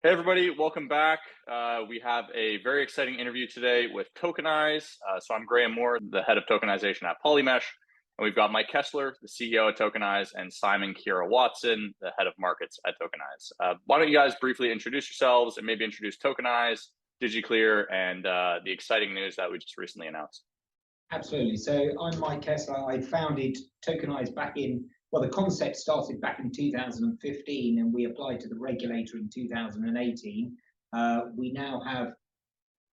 Hey everybody, welcome back. We have a very exciting interview today with Tokenise. So I'm Graeme Moore, the head of tokenization at Polymesh, and we've got Mike Kessler, the CEO at Tokenise, and Simon Kiero-Watson, the head of markets at Tokenise. Why don't you guys briefly introduce yourselves and maybe introduce Tokenise, DigiClear, and the exciting news that we just recently announced. Absolutely. So I'm Mike Kessler. I founded Tokenise the concept started back in 2015 and we applied to the regulator in 2018. We now have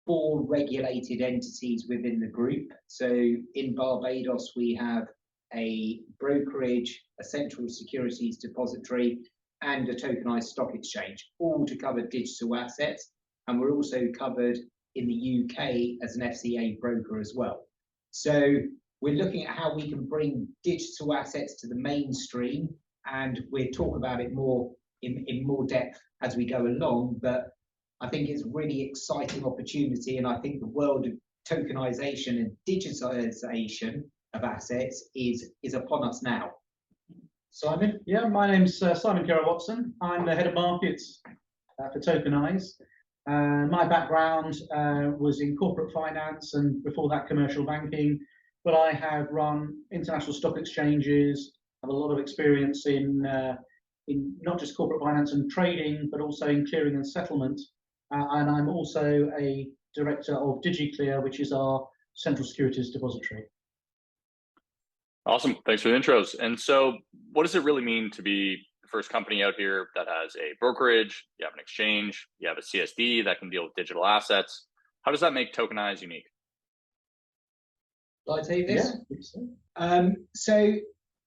4 regulated entities within the group. So in Barbados, we have a brokerage, a central securities depository, and a tokenized stock exchange, all to cover digital assets. And we're also covered in the UK as an FCA broker as well. So we're looking at how we can bring digital assets to the mainstream, and we'll talk about it more in more depth as we go along. But I think it's a really exciting opportunity, and I think the world of tokenization and digitalization of assets is upon us now. Simon? Yeah, my name's Simon Kiero-Watson. I'm the head of markets for Tokenise. My background was in corporate finance and before that commercial banking, but I have run international stock exchanges, have a lot of experience in not just corporate finance and trading, but also in clearing and settlement. And I'm also a director of DigiClear, which is our central securities depository. Awesome, thanks for the intros. And so what does it really mean to be the first company out here that has a brokerage, you have an exchange, you have a CSD that can deal with digital assets? How does that make Tokenise unique? Shall I take this? Yeah. So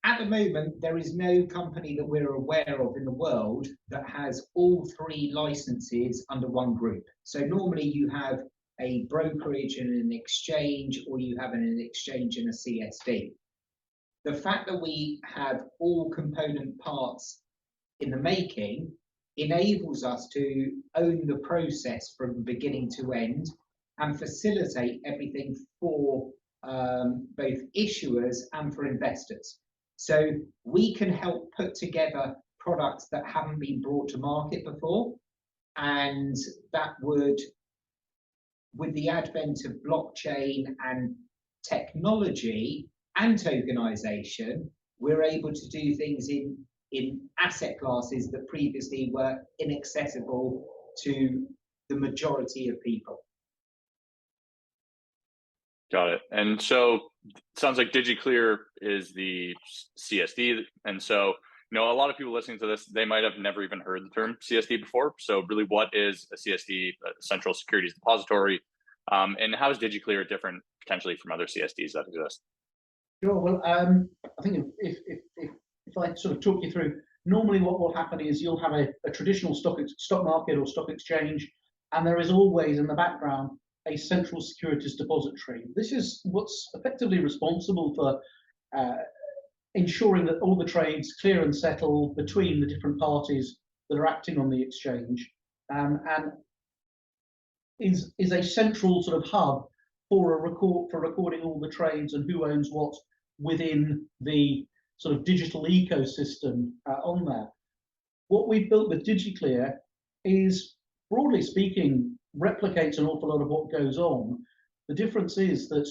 at the moment, there is no company that we're aware of in the world that has all 3 licenses under one group. So normally you have a brokerage and an exchange, or you have an exchange and a CSD. The fact that we have all component parts in the making enables us to own the process from beginning to end and facilitate everything for both issuers and for investors. So we can help put together products that haven't been brought to market before, and that would, with the advent of blockchain and technology and tokenization, we're able to do things in asset classes that previously were inaccessible to the majority of people. Got it. And so it sounds like DigiClear is the CSD. And so, a lot of people listening to this, they might have never even heard the term CSD before. So really, what is a CSD, a central securities depository? And how is DigiClear different potentially from other CSDs that exist? Sure. Well, I think if I sort of talk you through, normally what will happen is you'll have a traditional stock market or stock exchange, and there is always in the background a central securities depository. This is what's effectively responsible for ensuring that all the trades clear and settle between the different parties that are acting on the exchange, and is a central sort of hub for recording all the trades and who owns what within the sort of digital ecosystem on there. What we've built with DigiClear is, broadly speaking, replicates an awful lot of what goes on. The difference is that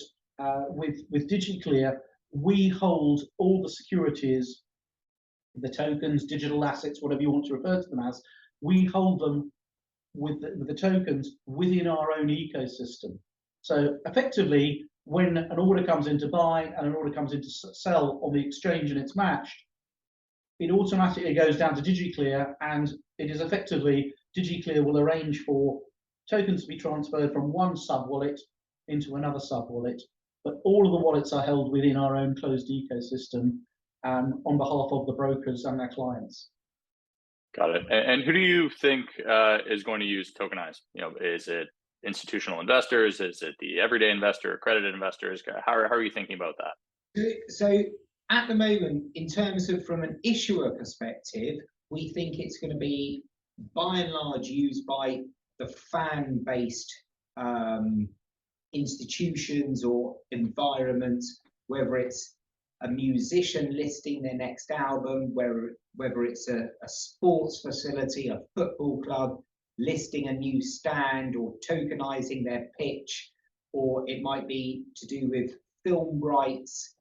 with DigiClear, we hold all the securities, the tokens, digital assets, whatever you want to refer to them as, we hold them with the tokens within our own ecosystem. So effectively, when an order comes in to buy and an order comes in to sell on the exchange and it's matched, it automatically goes down to DigiClear, and it is effectively, DigiClear will arrange for tokens to be transferred from one sub-wallet into another sub-wallet, but all of the wallets are held within our own closed ecosystem on behalf of the brokers and their clients. Got it. And who do you think is going to use Tokenise? Is it institutional investors? Is it the everyday investor, accredited investors? How are you thinking about that? So at the moment, in terms of from an issuer perspective, we think it's going to be by and large used by the fan-based institutions or environments, whether it's a musician listing their next album, whether it's a sports facility, a football club, listing a new stand or tokenizing their pitch, or it might be to do with film rights.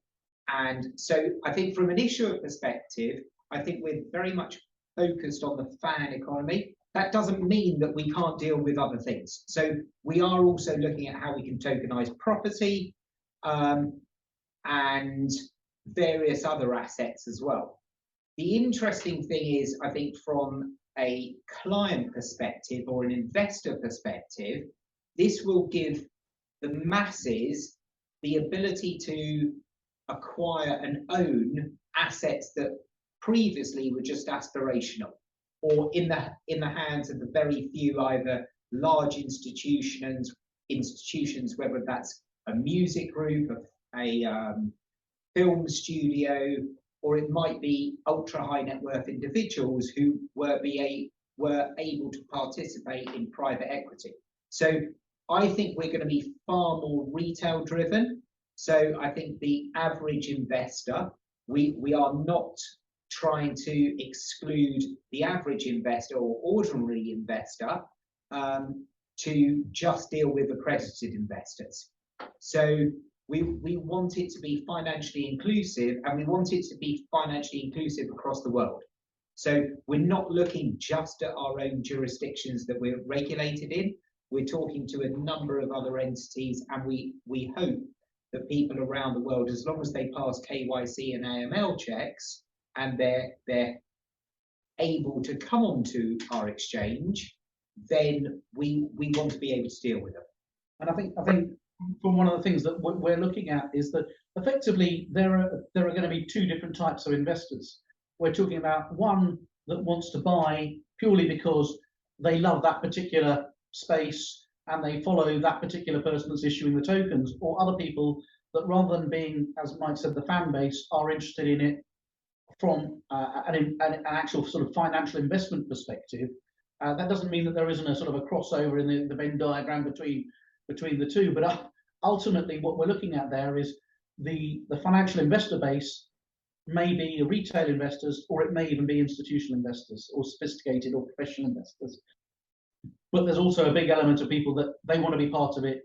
And so I think from an issuer perspective, I think we're very much focused on the fan economy. That doesn't mean that we can't deal with other things. So we are also looking at how we can tokenize property and various other assets as well. The interesting thing is, I think from a client perspective or an investor perspective, this will give the masses the ability to acquire and own assets that previously were just aspirational, or in the hands of the very few, either large institutions, whether that's a music group, a film studio, or it might be ultra high net worth individuals who were able to participate in private equity. So I think we're going to be far more retail driven. So I think the average investor, we are not trying to exclude the average investor or ordinary investor to just deal with accredited investors. So we want it to be financially inclusive, and we want it to be financially inclusive across the world. So we're not looking just at our own jurisdictions that we're regulated in. We're talking to a number of other entities, and we hope that people around the world, as long as they pass KYC and AML checks and they're able to come onto our exchange, then we want to be able to deal with them. And I think from one of the things that we're looking at is that effectively there are going to be two different types of investors. We're talking about one that wants to buy purely because they love that particular space and they follow that particular person that's issuing the tokens, or other people that, rather than being, as Mike said, the fan base, are interested in it from an actual sort of financial investment perspective. That doesn't mean that there isn't a sort of a crossover in the Venn diagram between the two, but ultimately what we're looking at there is the financial investor base may be retail investors, or it may even be institutional investors or sophisticated or professional investors. But there's also a big element of people that they want to be part of it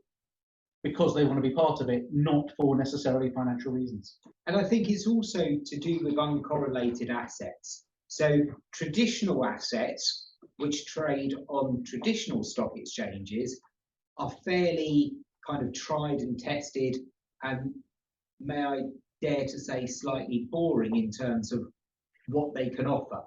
because they want to be part of it, not for necessarily financial reasons. And I think it's also to do with uncorrelated assets. So traditional assets, which trade on traditional stock exchanges, are fairly kind of tried and tested, and may I dare to say slightly boring in terms of what they can offer.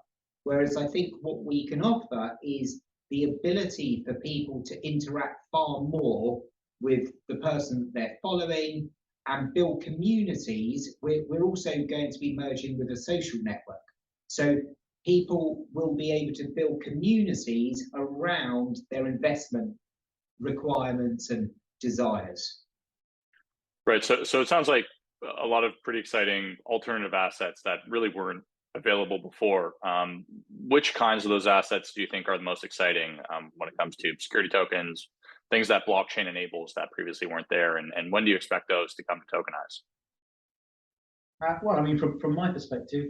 Whereas I think what we can offer is the ability for people to interact far more with the person that they're following and build communities. We're also going to be merging with a social network. So people will be able to build communities around their investment requirements and desires. Right. So it sounds like a lot of pretty exciting alternative assets that really weren't available before. Which kinds of those assets do you think are the most exciting when it comes to security tokens, things that blockchain enables that previously weren't there, and when do you expect those to come to Tokenize? Well, I mean, from my perspective,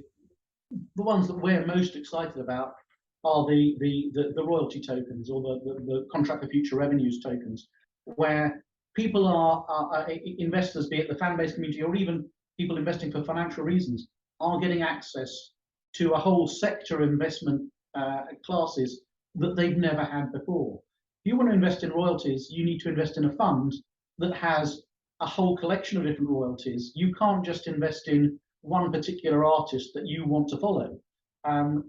the ones that we're most excited about are the royalty tokens, or the contract for future revenues tokens, where people are investors, be it the fan-based community or even people investing for financial reasons, are getting access to a whole sector of investment classes that they've never had before. If you want to invest in royalties, you need to invest in a fund that has a whole collection of different royalties. You can't just invest in one particular artist that you want to follow. And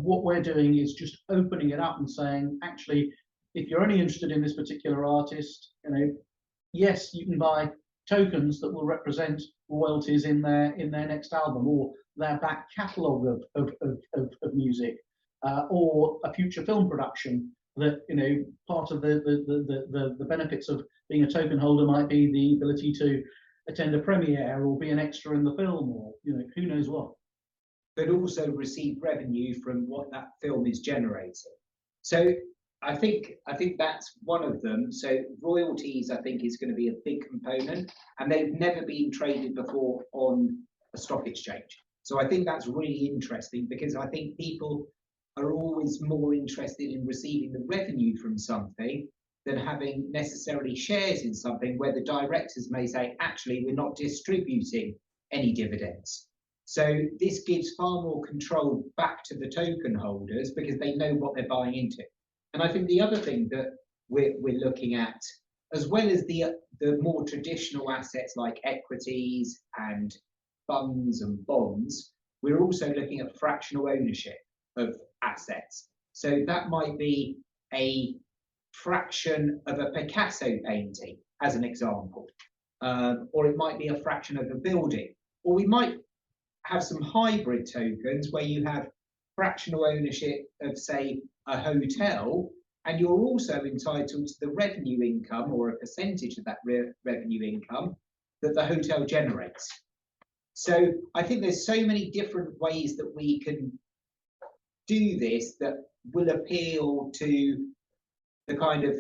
what we're doing is just opening it up and saying, actually, if you're only interested in this particular artist, yes, you can buy tokens that will represent royalties in their next album, or their back catalogue of music, or a future film production. That part of the benefits of being a token holder might be the ability to attend a premiere or be an extra in the film, or who knows what. But also receive revenue from what that film is generating. So I think that's one of them. So royalties, I think, is going to be a big component, and they've never been traded before on a stock exchange. So I think that's really interesting, because I think people are always more interested in receiving the revenue from something than having necessarily shares in something where the directors may say, actually, we're not distributing any dividends. So this gives far more control back to the token holders because they know what they're buying into. And I think the other thing that we're looking at, as well as the more traditional assets like equities and funds and bonds, we're also looking at fractional ownership of assets. So that might be a fraction of a Picasso painting, as an example, or it might be a fraction of a building, or we might have some hybrid tokens where you have fractional ownership of, say, a hotel, and you're also entitled to the revenue income or a percentage of that revenue income that the hotel generates. So I think there's so many different ways that we can do this that will appeal to the kind of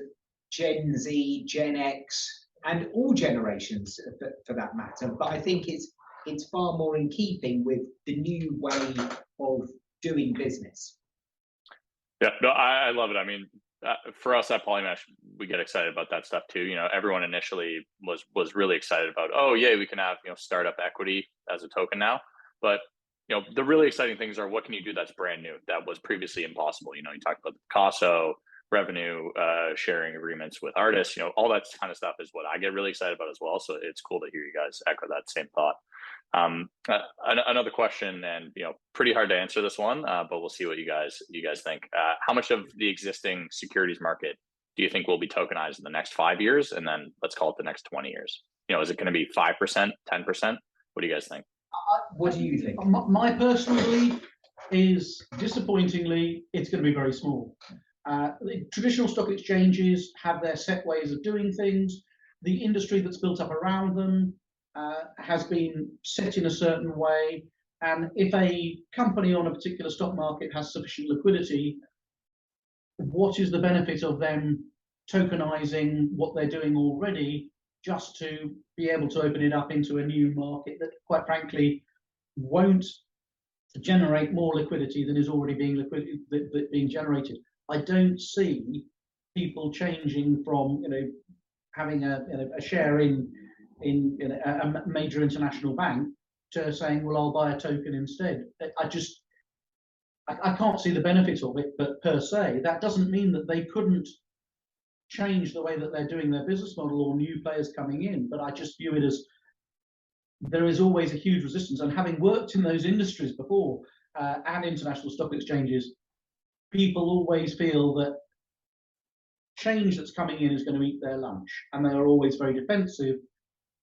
Gen Z, Gen X, and all generations for that matter. But I think it's far more in keeping with the new way of doing business. Yeah, no, I love it. I mean, for us at Polymesh, we get excited about that stuff too. You know, everyone initially was really excited about, oh yeah, we can have, you know, startup equity as a token now. But you know, the really exciting things are, what can you do that's brand new that was previously impossible? You know, you talked about the Pacio revenue sharing agreements with artists. You know, all that kind of stuff is what I get really excited about as well. So it's cool to hear you guys echo that same thought. Another question, and you know, pretty hard to answer this one, but we'll see what you guys think. How much of the existing securities market do you think will be tokenized in the next 5 years, and then let's call it the next 20 years? You know, is it going to be 5%, 10%? What do you guys think? What do you think? My personal belief is, disappointingly, it's going to be very small. The traditional stock exchanges have their set ways of doing things. The industry that's built up around them has been set in a certain way. And if a company on a particular stock market has sufficient liquidity, what is the benefit of them tokenizing what they're doing already just to be able to open it up into a new market that, quite frankly, won't generate more liquidity than is already being generated? I don't see people changing from, you know, having a share in a major international bank to saying, well, I'll buy a token instead. I can't see the benefit of it, but per se, that doesn't mean that they couldn't change the way that they're doing their business model or new players coming in. But I just view it as there is always a huge resistance. And having worked in those industries before and international stock exchanges, people always feel that change that's coming in is going to eat their lunch, and they are always very defensive.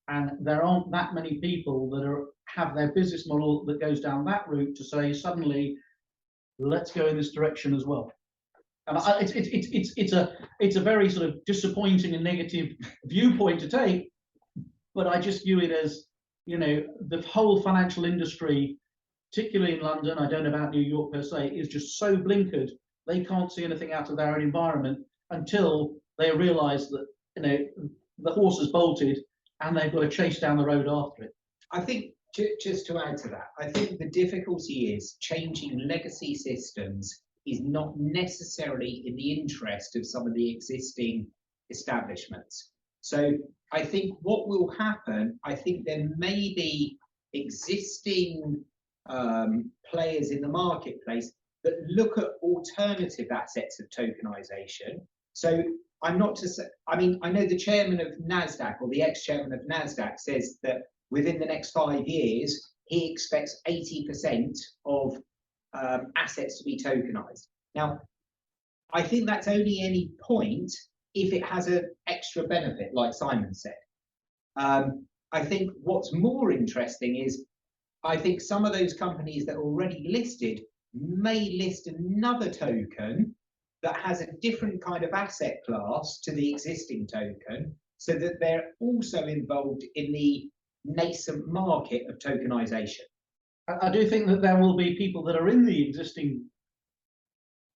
And there aren't that many people that have their business model that goes down that route to say suddenly, let's go in this direction as well. And it's a very sort of disappointing and negative viewpoint to take, but I just view it as, you know, the whole financial industry, particularly in London, I don't know about New York per se, is just so blinkered. They can't see anything out of their own environment until they realise that, you know, the horse has bolted and they've got to chase down the road after it. I think, just to add to that, I think the difficulty is changing legacy systems is not necessarily in the interest of some of the existing establishments. So I think what will happen, I think there may be existing players in the marketplace that look at alternative assets of tokenization. So I'm not to say, I mean, I know the chairman of NASDAQ, or the ex-chairman of NASDAQ, says that within the next 5 years, he expects 80% of assets to be tokenized. Now, I think that's only any point if it has an extra benefit, like Simon said. I think what's more interesting is, I think some of those companies that are already listed may list another token that has a different kind of asset class to the existing token, so that they're also involved in the nascent market of tokenization. I do think that there will be people that are in the existing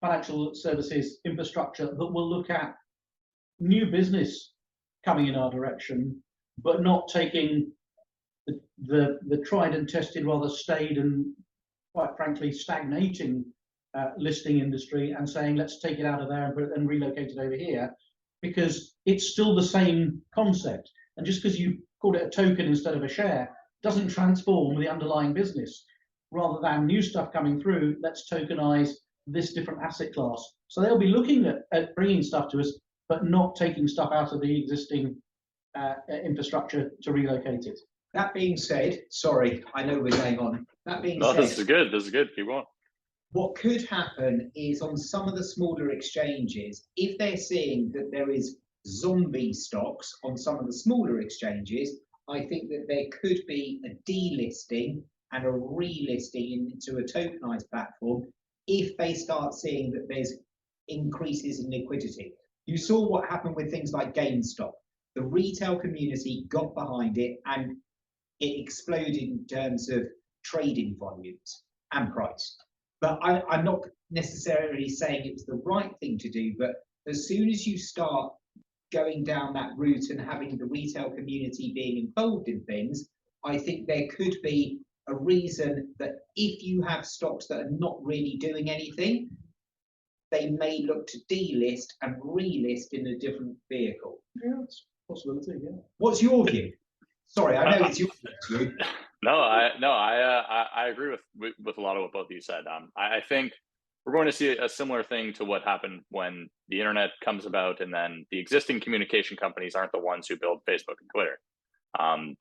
financial services infrastructure that will look at new business coming in our direction, but not taking the tried and tested, rather staid and, quite frankly, stagnating listing industry and saying, let's take it out of there and relocate it over here, because it's still the same concept. And just because you call it a token instead of a share doesn't transform the underlying business. Rather than new stuff coming through, let's tokenize this different asset class. So they'll be looking at bringing stuff to us, but not taking stuff out of the existing infrastructure to relocate it. That being said, sorry, I know we're going on. That being said, this is good. This is good. Keep going. What could happen is on some of the smaller exchanges, if they're seeing that there is zombie stocks on some of the smaller exchanges, I think that there could be a delisting and a relisting into a tokenized platform if they start seeing that there's increases in liquidity. You saw what happened with things like GameStop. The retail community got behind it and it exploded in terms of trading volumes and price. But I'm not necessarily saying it's the right thing to do, but as soon as you start going down that route and having the retail community being involved in things, I think there could be a reason that if you have stocks that are not really doing anything, they may look to delist and relist in a different vehicle. Yeah, that's a possibility, yeah. What's your view? Sorry, I know it's your view. No, I agree with a lot of what both of you said. I think we're going to see a similar thing to what happened when the internet comes about, and then the existing communication companies aren't the ones who build Facebook and Twitter.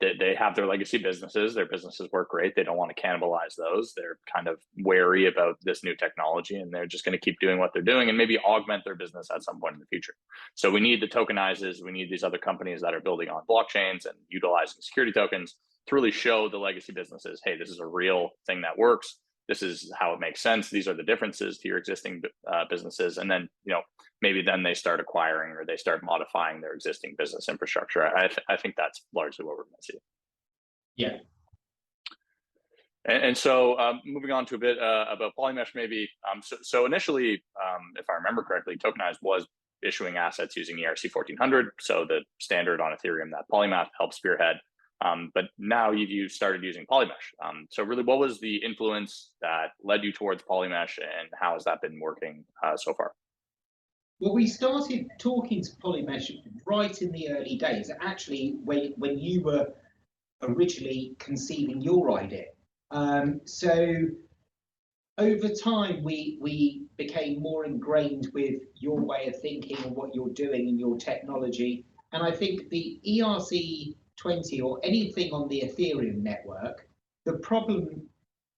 They have their legacy businesses. Their businesses work great. They don't want to cannibalize those. They're kind of wary about this new technology, and they're just going to keep doing what they're doing and maybe augment their business at some point in the future. So we need the Tokenizes. We need these other companies that are building on blockchains and utilizing security tokens to really show the legacy businesses, hey, this is a real thing that works. This is how it makes sense. These are the differences to your existing businesses. And then, maybe then they start acquiring or they start modifying their existing business infrastructure. I think that's largely what we're going to see. Yeah. And so moving on to a bit about Polymesh, maybe. So initially, if I remember correctly, Tokenized was issuing assets using ERC 1400, so the standard on Ethereum that Polymath helped spearhead. But now you've started using Polymesh. So really, what was the influence that led you towards Polymesh, and how has that been working so far? Well, we started talking to Polymesh right in the early days, actually, when you were originally conceiving your idea. So over time, we became more ingrained with your way of thinking and what you're doing and your technology. And I think the ERC20 or anything on the Ethereum network, the problem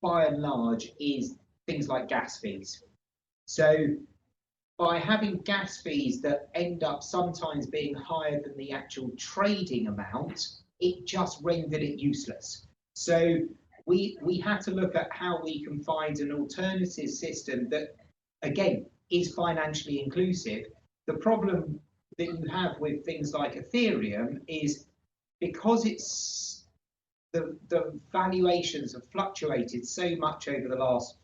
by and large is things like gas fees. So by having gas fees that end up sometimes being higher than the actual trading amount, it just rendered it useless. So we had to look at how we can find an alternative system that, again, is financially inclusive. The problem that you have with things like Ethereum is because it's the valuations have fluctuated so much over the last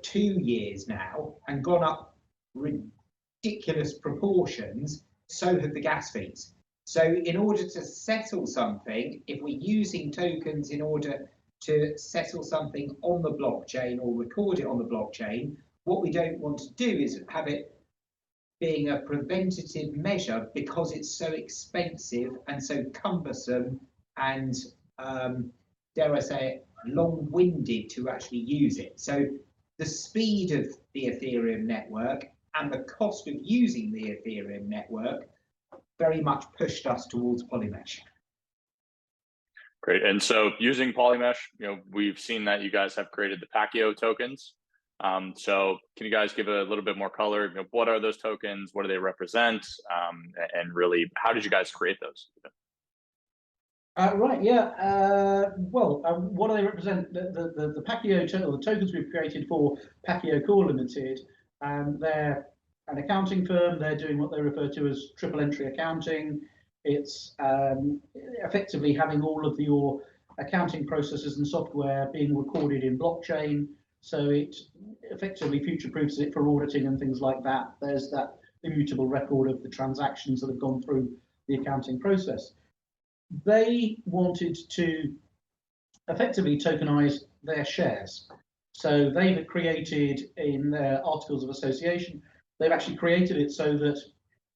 2 years now and gone up ridiculous proportions, so have the gas fees. So in order to settle something, if we're using tokens in order to settle something on the blockchain or record it on the blockchain, what we don't want to do is have it being a preventative measure because it's so expensive and so cumbersome and, dare I say it, long-winded to actually use it. So the speed of the Ethereum network and the cost of using the Ethereum network very much pushed us towards Polymesh. Great. And so using Polymesh, we've seen that you guys have created the Pacio tokens. So can you guys give a little bit more color? What are those tokens? What do they represent? And really, how did you guys create those? Right, yeah. What do they represent? The Pacio the tokens we've created for Pacio Core Limited, they're an accounting firm. They're doing what they refer to as triple entry accounting. It's effectively having all of your accounting processes and software being recorded in blockchain. So it effectively future-proofs it for auditing and things like that. There's that immutable record of the transactions that have gone through the accounting process. They wanted to effectively tokenize their shares. So they've created in their articles of association, they've actually created it so that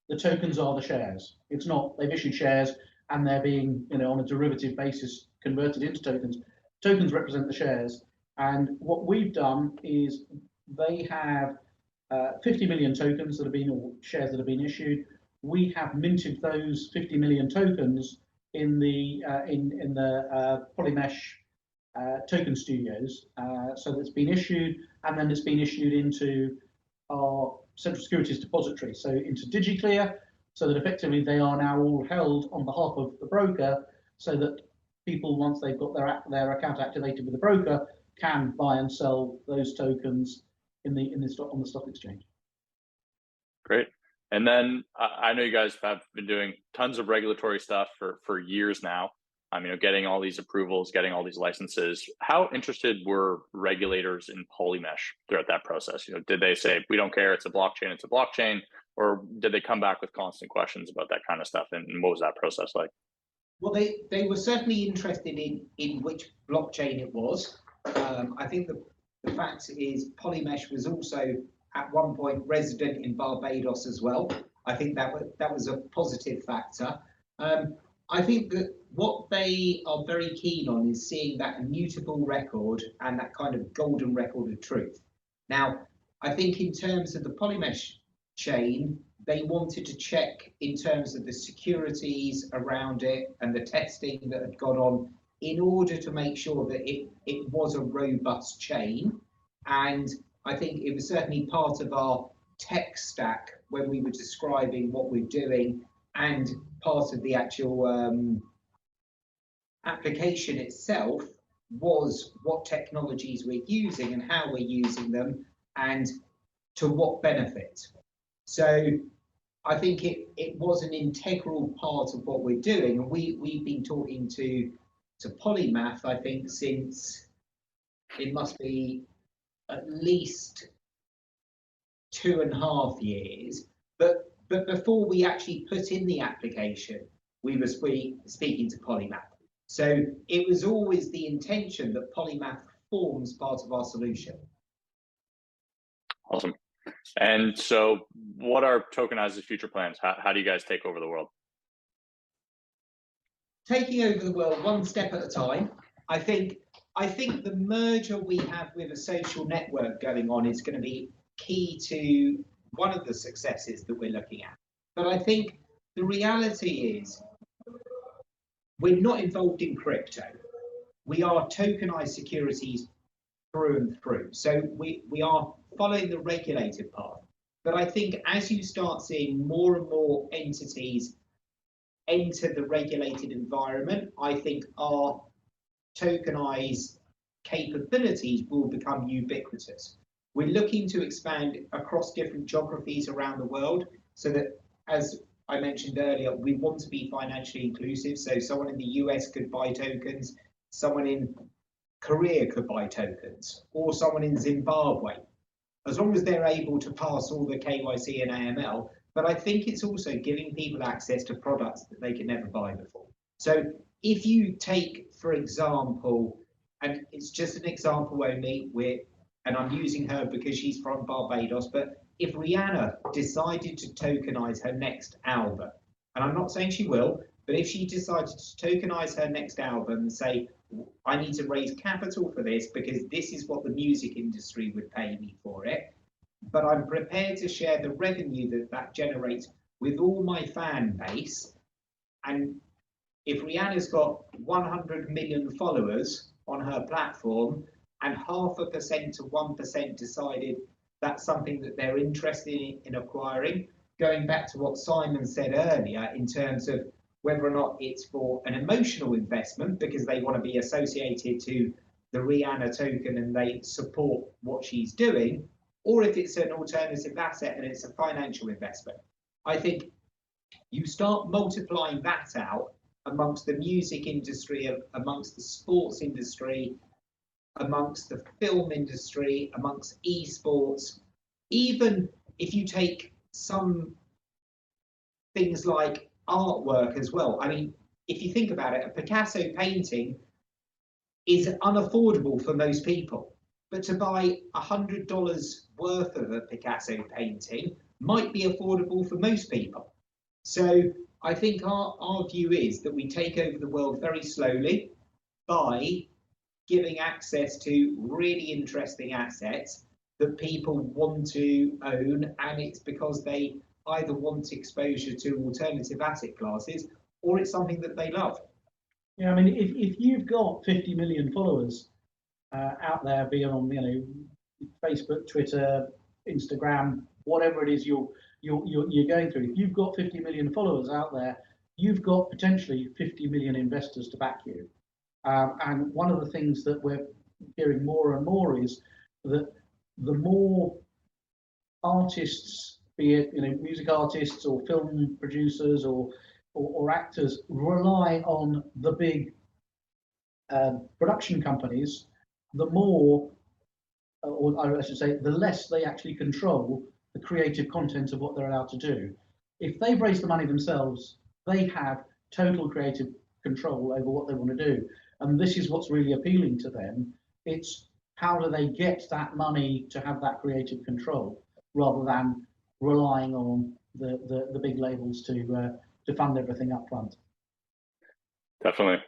the tokens are the shares. It's not, they've issued shares and they're being, on a derivative basis converted into tokens. Tokens represent the shares. And what we've done is they have 50 million tokens that have been, or shares that have been issued. We have minted those 50 million tokens in the Polymesh token studios. So that's been issued, and then it's been issued into our central securities depository, so into DigiClear, so that effectively they are now all held on behalf of the broker, so that people, once they've got their account activated with the broker, can buy and sell those tokens on the stock exchange. Great. And then I know you guys have been doing tons of regulatory stuff for years now. Getting all these approvals, getting all these licenses. How interested were regulators in Polymesh throughout that process? Did they say, we don't care, it's a blockchain, or did they come back with constant questions about that kind of stuff? And what was that process like? Well, they were certainly interested in which blockchain it was. I think the fact is Polymesh was also at one point resident in Barbados as well. I think that was a positive factor. I think that what they are very keen on is seeing that immutable record and that kind of golden record of truth. Now, I think in terms of the Polymesh chain, they wanted to check in terms of the securities around it and the testing that had gone on in order to make sure that it was a robust chain. And I think it was certainly part of our tech stack when we were describing what we're doing, and part of the actual application itself was what technologies we're using and how we're using them and to what benefit. So I think it was an integral part of what we're doing. And we've been talking to Polymath, I think, since it must be at least 2.5 years. But before we actually put in the application, we were speaking to Polymath. So it was always the intention that Polymath forms part of our solution. Awesome. And so what are Tokenize's future plans? How do you guys take over the world? Taking over the world one step at a time. I think the merger we have with a social network going on is going to be key to one of the successes that we're looking at. But I think the reality is we're not involved in crypto. We are tokenized securities through and through. So we are following the regulated path. But I think as you start seeing more and more entities enter the regulated environment, I think our tokenized capabilities will become ubiquitous. We're looking to expand across different geographies around the world so that, as I mentioned earlier, we want to be financially inclusive. So someone in the US could buy tokens, someone in Korea could buy tokens, or someone in Zimbabwe, as long as they're able to pass all the KYC and AML. But I think it's also giving people access to products that they could never buy before. So if you take, for example, and it's just an example only, and I'm using her because she's from Barbados, but if Rihanna decided to tokenize her next album, and I'm not saying she will, but if she decided to tokenize her next album and say, I need to raise capital for this because this is what the music industry would pay me for it, but I'm prepared to share the revenue that generates with all my fan base. And if Rihanna's got 100 million followers on her platform and 0.5% to 1% decided that's something that they're interested in acquiring, going back to what Simon said earlier in terms of whether or not it's for an emotional investment because they want to be associated to the Rihanna token and they support what she's doing, or if it's an alternative asset and it's a financial investment. I think you start multiplying that out amongst the music industry, amongst the sports industry, amongst the film industry, amongst esports, even if you take some things like artwork as well. I mean, if you think about it, a Picasso painting is unaffordable for most people. but to buy $100 worth of a Picasso painting might be affordable for most people. So I think our view is that we take over the world very slowly by giving access to really interesting assets that people want to own, and it's because they either want exposure to alternative asset classes or it's something that they love. Yeah, I mean, if you've got 50 million followers out there, be it on Facebook, Twitter, Instagram, whatever it is you're going through, if you've got 50 million followers out there, you've got potentially 50 million investors to back you. And one of the things that we're hearing more and more is that the more artists, be it music artists or film producers or actors, rely on the big production companies, the more, or I should say, the less they actually control the creative content of what they're allowed to do. If they've raised the money themselves, they have total creative control over what they want to do. And this is what's really appealing to them. It's how do they get that money to have that creative control, rather than relying on the big labels to fund everything up front. Definitely.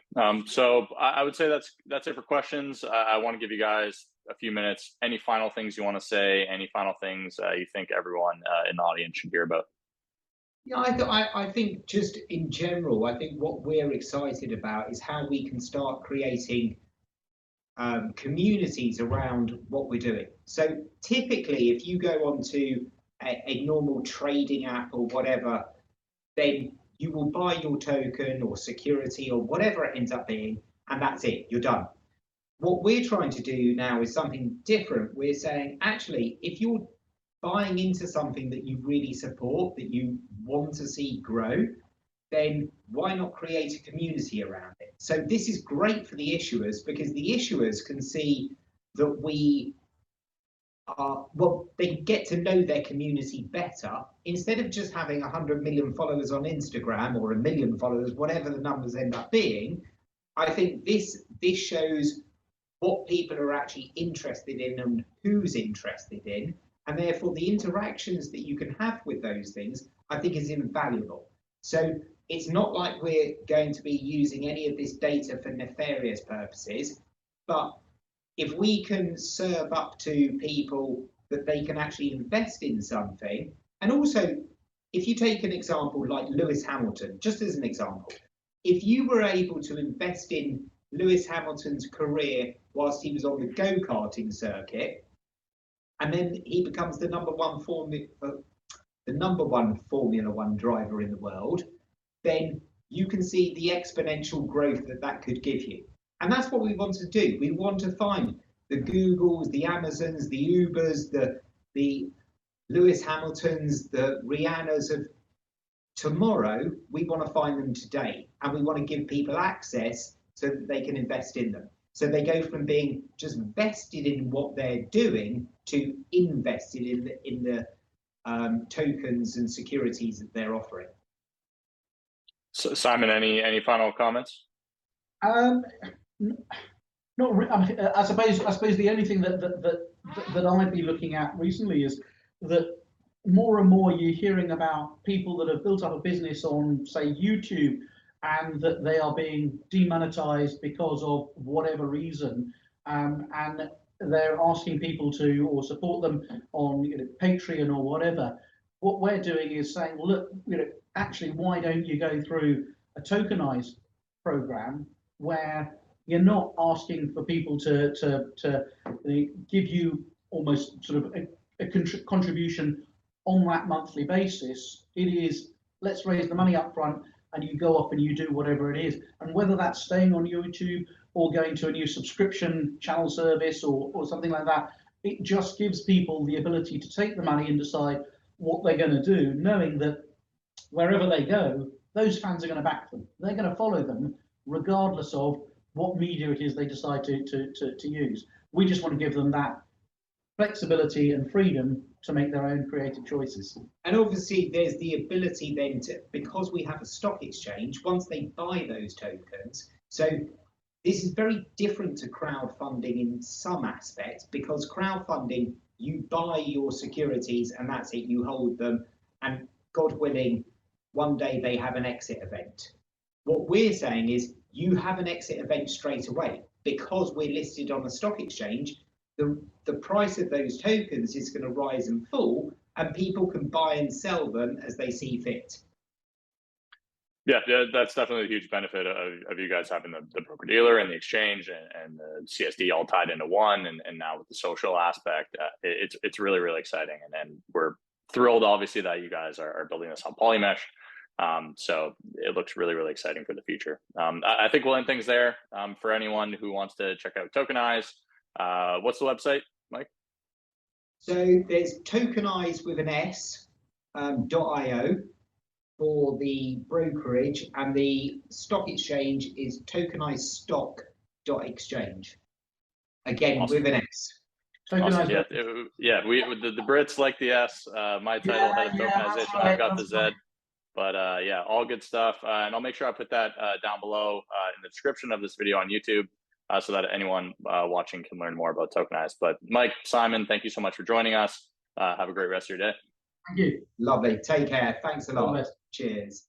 So I would say that's it for questions. I want to give you guys a few minutes. Any final things you want to say? Any final things you think everyone in the audience should hear about? Yeah, I think just in general, I think what we're excited about is how we can start creating communities around what we're doing. So typically, if you go onto a normal trading app or whatever, then you will buy your token or security or whatever it ends up being, and that's it, you're done. What we're trying to do now is something different. We're saying, actually, if you're buying into something that you really support, that you want to see grow, then why not create a community around it? So this is great for the issuers, because the issuers can see that we are, well, they get to know their community better. Instead of just having 100 million followers on Instagram or 1 million followers, whatever the numbers end up being, I think this shows what people are actually interested in and who's interested in, and therefore the interactions that you can have with those things, I think, is invaluable. So it's not like we're going to be using any of this data for nefarious purposes, but if we can serve up to people that they can actually invest in something, and also if you take an example like Lewis Hamilton, just as an example, if you were able to invest in Lewis Hamilton's career whilst he was on the go-karting circuit, and then he becomes the number one Formula One driver in the world, then you can see the exponential growth that could give you. And that's what we want to do. We want to find the Googles, the Amazons, the Ubers, the Lewis Hamiltons, the Rihannas of tomorrow. We want to find them today, and we want to give people access so that they can invest in them. So they go from being just vested in what they're doing to invested in the tokens and securities that they're offering. So, Simon, any final comments? Not really. I suppose the only thing that I'd be looking at recently is that more and more you're hearing about people that have built up a business on, say, YouTube, and that they are being demonetized because of whatever reason, and they're asking people to or support them on Patreon or whatever. What we're doing is saying, look, actually, why don't you go through a tokenized program where you're not asking for people to give you almost sort of a contribution on that monthly basis. It is, let's raise the money up front, and you go off and you do whatever it is. And whether that's staying on YouTube or going to a new subscription channel service or something like that, it just gives people the ability to take the money and decide what they're going to do, knowing that wherever they go, those fans are going to back them. They're going to follow them regardless of what media it is they decide to use. We just want to give them that flexibility and freedom to make their own creative choices. And obviously there's the ability then to, because we have a stock exchange, once they buy those tokens, so this is very different to crowdfunding in some aspects, because crowdfunding, you buy your securities and that's it, you hold them, and God willing, one day they have an exit event. What we're saying is you have an exit event straight away. Because we're listed on a stock exchange, the price of those tokens is going to rise and fall, and people can buy and sell them as they see fit. Yeah, that's definitely a huge benefit of you guys having the broker-dealer and the exchange and the CSD all tied into one, and now with the social aspect, it's really, really exciting. And we're thrilled, obviously, that you guys are building this on Polymesh. So it looks really, really exciting for the future. I think we'll end things there. For anyone who wants to check out Tokenise, what's the website, Mike? So there's Tokenise with an S, .io for the brokerage, and the stock exchange is tokenizedstock.exchange. Again, awesome. With an S. Awesome. Yeah, the Brits like the S. My title, head of tokenization, I've got the Z. But yeah, all good stuff. And I'll make sure I put that down below in the description of this video on YouTube, so that anyone watching can learn more about Tokenise. But Mike, Simon, thank you so much for joining us. Have a great rest of your day. Thank you. Lovely. Take care. Thanks a lot. Cheers.